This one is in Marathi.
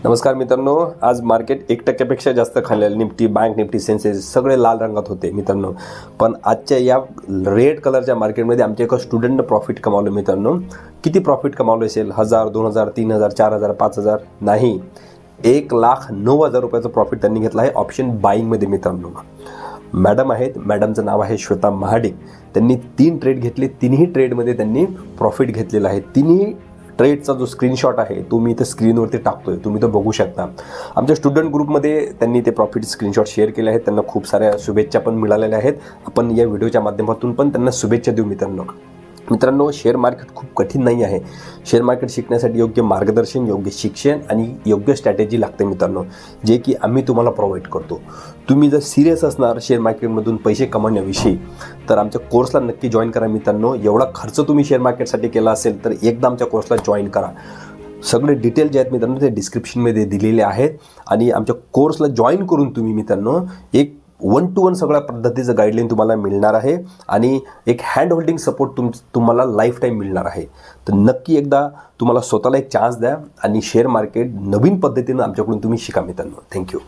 नमस्कार मित्रांनो, आज मार्केट 1% जास्त खाल्लेलं. निफ्टी, बँक निफ्टी, सेन्सेक्स सगळे लाल रंगात होते मित्रांनो. पण आजच्या या रेड कलरच्या मार्केटमध्ये आमच्या एका स्टुडंटनं प्रॉफिट कमावलं मित्रांनो. किती प्रॉफिट कमावलं असेल? 1000, 2000, 3000, 4000, 5000 नाही, 1,09,000 रुपयाचं प्रॉफिट त्यांनी घेतलं आहे ऑप्शन बाईंगमध्ये मित्रांनो. मॅडम आहेत, मॅडमचं नाव आहे श्वेता महाडिक. त्यांनी 3 ट्रेड घेतले, तिन्ही ट्रेडमध्ये त्यांनी प्रॉफिट घेतलेलं आहे. तिन्ही ट्रेडचा जो स्क्रीनशॉट आहे तो मी इथं स्क्रीनवरती टाकतोय, तुम्ही तो बघू शकता. आमच्या स्टुडंट ग्रुपमध्ये त्यांनी ते प्रॉफिट स्क्रीनशॉट शेअर केले आहेत. त्यांना खूप साऱ्या शुभेच्छा पण मिळालेल्या आहेत. आपण या व्हिडिओच्या माध्यमातून पण त्यांना शुभेच्छा देऊ मित्रांनो. शेअर मार्केट खूप कठीण नाही आहे. शेअर मार्केट शिकण्यासाठी योग्य मार्गदर्शन, योग्य शिक्षण आणि योग्य स्ट्रॅटेजी लागते मित्रांनो, जे की आम्ही तुम्हाला प्रोव्हाइड करतो. तुम्ही जर सिरियस असणार शेअर मार्केटमधून पैसे कमवण्याविषयी तर आमच्या कोर्सला नक्की जॉईन करा मित्रांनो. एवढा खर्च तुम्ही शेअर मार्केटसाठी केला असेल तर एकदा आमच्या कोर्सला जॉईन करा. सगळे डिटेल जे आहेत मित्रांनो ते डिस्क्रिप्शनमध्ये दिलेले आहेत. आणि आमच्या कोर्सला जॉईन करून तुम्ही मित्रांनो एक 1 to 1 सगळ्या पद्धतीचं गाईडलाईन तुम्हाला मिळणार आहे आणि एक हँड होल्डिंग सपोर्ट तुम्हाला लाईफ टाईम मिळणार आहे. तर नक्की एकदा तुम्हाला स्वतःला एक चान्स द्या आणि शेअर मार्केट नवीन पद्धतीनं आमच्याकडून तुम्ही शिका मित्रांनो. थँक्यू.